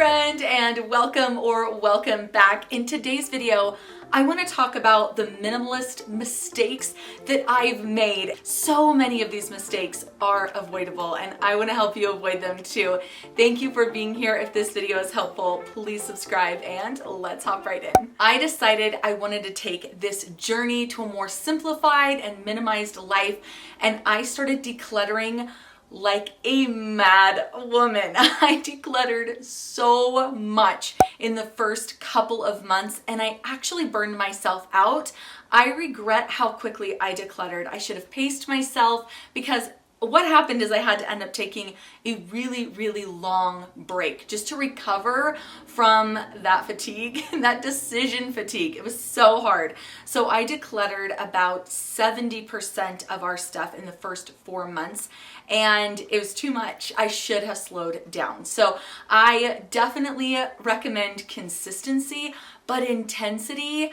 friend, and welcome back. In today's video, I want to talk about the minimalist mistakes that I've made. So many of these mistakes are avoidable, and I want to help you avoid them too. Thank you for being here. If this video is helpful, please subscribe and let's hop right in. I decided I wanted to take this journey to a more simplified and minimized life, and I started decluttering like a mad woman. I decluttered so much in the first couple of months, and I actually burned myself out. I regret how quickly I decluttered. I should have paced myself, because what happened is I had to end up taking a really long break just to recover from that fatigue, that decision fatigue. It was so hard. So I decluttered about 70% of our stuff in the first 4 months, and it was too much. I should have slowed down. So I definitely recommend consistency, but intensity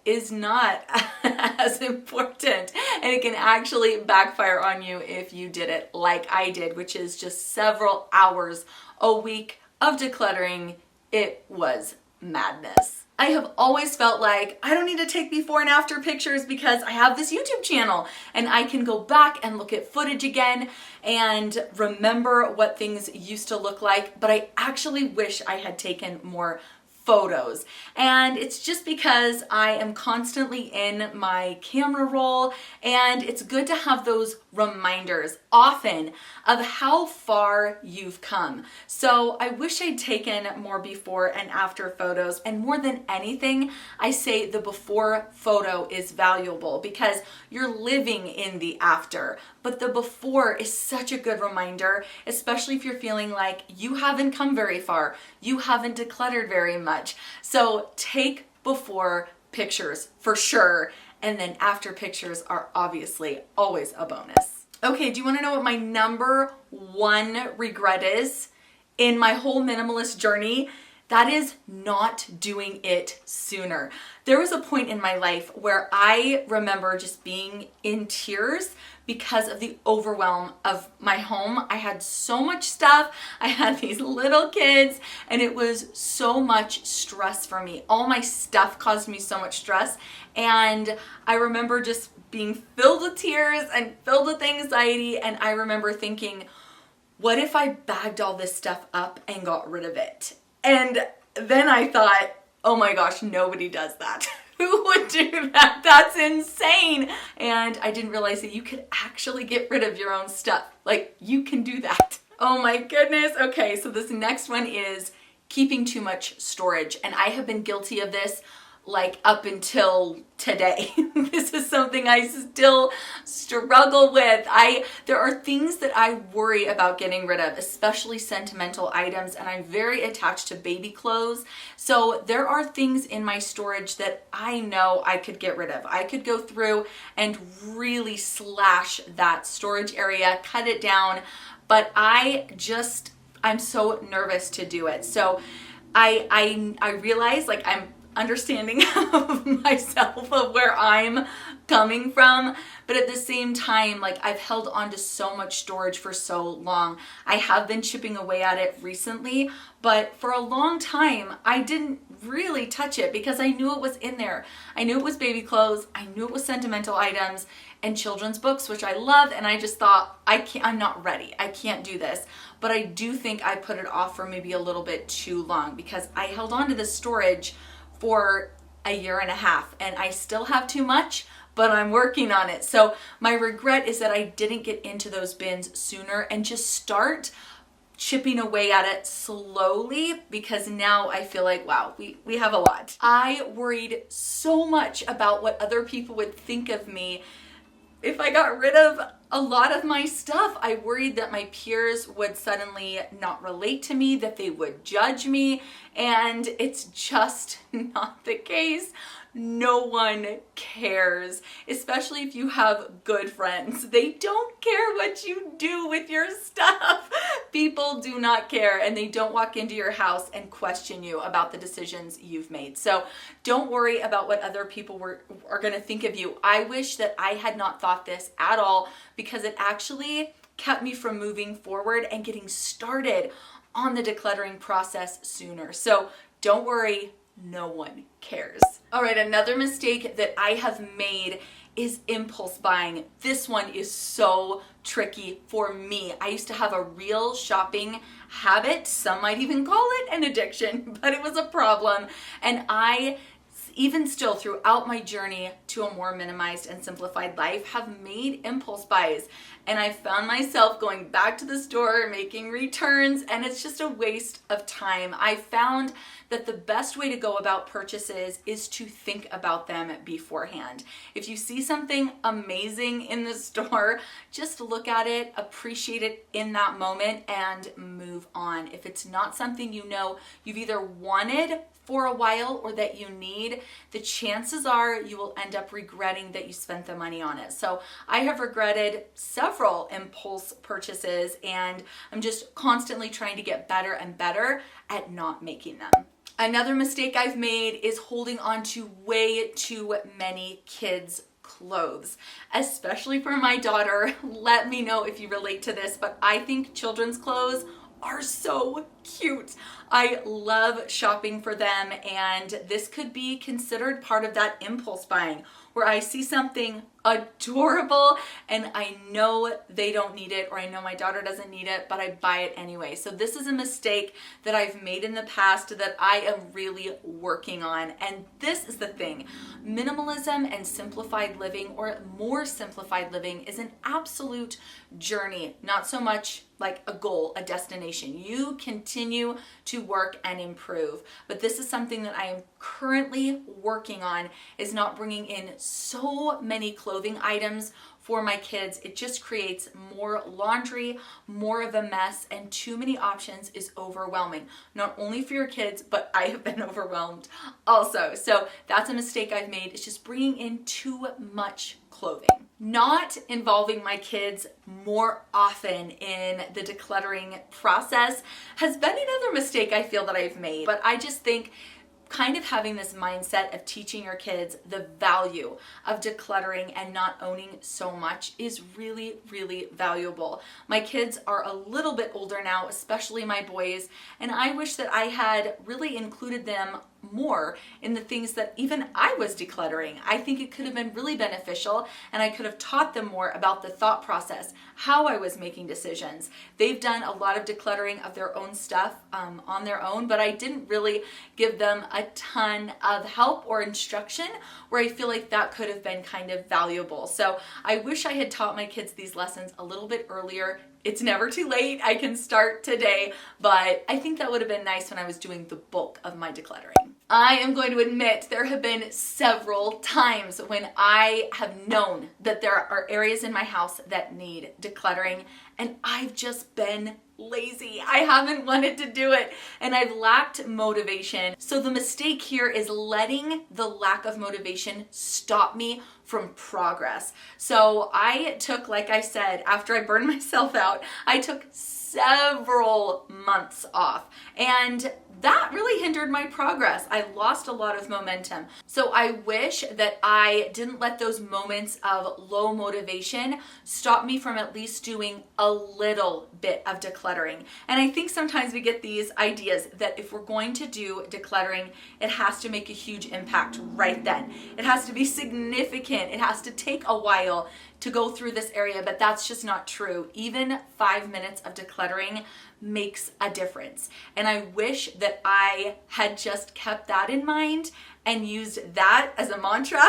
is not as important, and it can actually backfire on you if you did it like I did, which is just several hours a week of decluttering. It was madness. I have always felt like I don't need to take before and after pictures because I have this YouTube channel and I can go back and look at footage again and remember what things used to look like, but I actually wish I had taken more photos. And it's just because I am constantly in my camera roll, and it's good to have those reminders often of how far you've come. So I wish I'd taken more before and after photos, and more than anything, I say the before photo is valuable because you're living in the after, but the before is such a good reminder, especially if you're feeling like you haven't come very far, you haven't decluttered very much. So take before pictures for sure, and then after pictures are obviously always a bonus. Okay, do you want to know what my number one regret is in my whole minimalist journey? That is not doing it sooner. There was a point in my life where I remember just being in tears because of the overwhelm of my home. I had so much stuff. I had these little kids, and it was so much stress for me. All my stuff caused me so much stress, and I remember just being filled with tears and filled with anxiety, and I remember thinking, what if I bagged all this stuff up and got rid of it? And then I thought, oh my gosh, nobody does that. Who would do that? That's insane. And I didn't realize that you could actually get rid of your own stuff. Like, you can do that. Oh my goodness. Okay, so this next one is keeping too much storage. And I have been guilty of this like up until today. This is something I still struggle with. There are things that I worry about getting rid of, especially sentimental items, and I'm very attached to baby clothes. So there are things in my storage that I know I could get rid of. I could go through and really slash that storage area, cut it down, but I'm so nervous to do it. So I realize, like, I'm understanding of myself, of where I'm coming from, but at the same time, like, I've held on to so much storage for so long. I have been chipping away at it recently, but for a long time I didn't really touch it because I knew it was in there. I knew it was baby clothes, I knew it was sentimental items and children's books, which I love, and I just thought, I'm not ready. I can't do this. But I do think I put it off for maybe a little bit too long because I held on to this storage for a year and a half, and I still have too much, but I'm working on it. So my regret is that I didn't get into those bins sooner and just start chipping away at it slowly, because now I feel like, wow, we have a lot. I worried so much about what other people would think of me if I got rid of a lot of my stuff. I worried that my peers would suddenly not relate to me, that they would judge me, and it's just not the case. No one cares, especially if you have good friends. They don't care what you do with your stuff. People do not care, and they don't walk into your house and question you about the decisions you've made. So don't worry about what other people are going to think of you. I wish that I had not thought this at all, because it actually kept me from moving forward and getting started on the decluttering process sooner. So don't worry, no one cares. All right, another mistake that I have made is impulse buying. This one is so tricky for me. I used to have a real shopping habit. Some might even call it an addiction, but it was a problem. And I, even still throughout my journey to a more minimized and simplified life, have made impulse buys. And I found myself going back to the store, making returns, and it's just a waste of time. I found that the best way to go about purchases is to think about them beforehand. If you see something amazing in the store, just look at it, appreciate it in that moment, and move on. If it's not something you know you've either wanted for a while or that you need, the chances are you will end up regretting that you spent the money on it. So I have regretted several impulse purchases, and I'm just constantly trying to get better and better at not making them. Another mistake I've made is holding on to way too many kids' clothes, especially for my daughter. Let me know if you relate to this, but I think children's clothes are so cute. I love shopping for them, and this could be considered part of that impulse buying where I see something adorable and I know they don't need it, or I know my daughter doesn't need it, but I buy it anyway. So this is a mistake that I've made in the past that I am really working on. And this is the thing. Minimalism and simplified living, or more simplified living, is an absolute journey, not so much like a goal, a destination. You continue to work and improve. But this is something that I am currently working on, is not bringing in so many clothing items for my kids. It just creates more laundry, more of a mess, and too many options is overwhelming. Not only for your kids, but I have been overwhelmed also. So that's a mistake I've made. It's just bringing in too much clothing. Not involving my kids more often in the decluttering process has been another mistake I feel that I've made. But I just think kind of having this mindset of teaching your kids the value of decluttering and not owning so much is really, really valuable. My kids are a little bit older now, especially my boys, and I wish that I had really included them more in the things that even I was decluttering. I think it could have been really beneficial, and I could have taught them more about the thought process, how I was making decisions. They've done a lot of decluttering of their own stuff on their own, but I didn't really give them a ton of help or instruction where I feel like that could have been kind of valuable. So I wish I had taught my kids these lessons a little bit earlier. It's never too late. I can start today, but I think that would have been nice when I was doing the bulk of my decluttering. I am going to admit there have been several times when I have known that there are areas in my house that need decluttering, and I've just been lazy. I haven't wanted to do it, and I've lacked motivation. So the mistake here is letting the lack of motivation stop me from progress. So I took, like I said, after I burned myself out, I took several months off, and that really hindered my progress. I lost a lot of momentum. So I wish that I didn't let those moments of low motivation stop me from at least doing a little bit of decluttering. And I think sometimes we get these ideas that if we're going to do decluttering, it has to make a huge impact right then. It has to be significant. It has to take a while to go through this area, but that's just not true. Even 5 minutes of decluttering makes a difference. And I wish that I had just kept that in mind and used that as a mantra.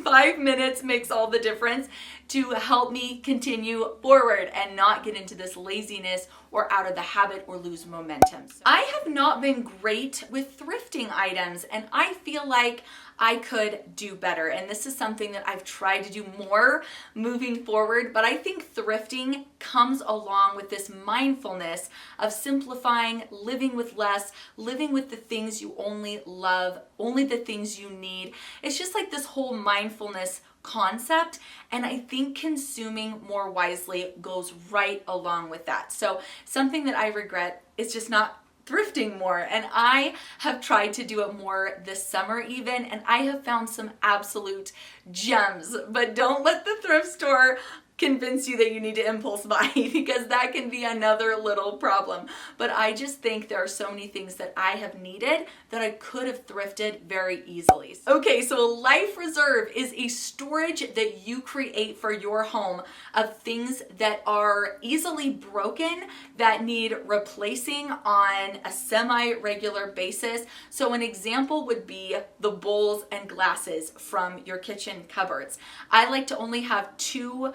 5 minutes makes all the difference to help me continue forward and not get into this laziness or out of the habit or lose momentum. So I have not been great with thrifting items, and I feel like I could do better. And this is something that I've tried to do more moving forward, but I think thrifting comes along with this mindfulness of simplifying, living with less, living with the things you only love, only the things you need. It's just like this whole mindfulness concept, and I think consuming more wisely goes right along with that. So something that I regret is just not thrifting more, and I have tried to do it more this summer even, and I have found some absolute gems. But don't let the thrift store convince you that you need to impulse buy because that can be another little problem. But I just think there are so many things that I have needed that I could have thrifted very easily. Okay, so a life reserve is a storage that you create for your home of things that are easily broken, that need replacing on a semi-regular basis. So an example would be the bowls and glasses from your kitchen cupboards. I like to only have 2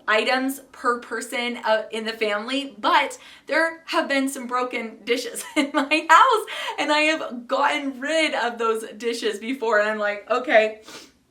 items per person in the family, but there have been some broken dishes in my house and I have gotten rid of those dishes before and I'm like, okay,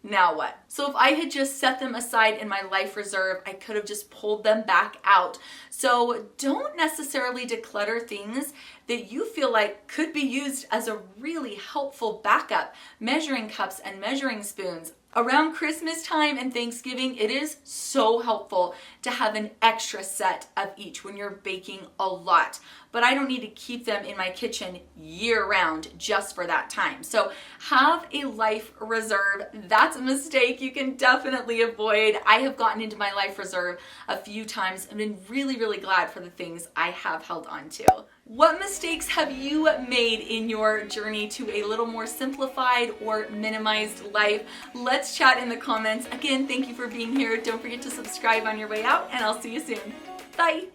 now what? So if I had just set them aside in my life reserve, I could have just pulled them back out. So don't necessarily declutter things that you feel like could be used as a really helpful backup. Measuring cups and measuring spoons. Around Christmas time and Thanksgiving, it is so helpful to have an extra set of each when you're baking a lot. But I don't need to keep them in my kitchen year round just for that time. So have a life reserve. That's a mistake you can definitely avoid. I have gotten into my life reserve a few times and been really, really glad for the things I have held on to. What mistakes have you made in your journey to a little more simplified or minimized life? Let's chat in the comments. Again, thank you for being here. Don't forget to subscribe on your way out, and I'll see you soon. Bye.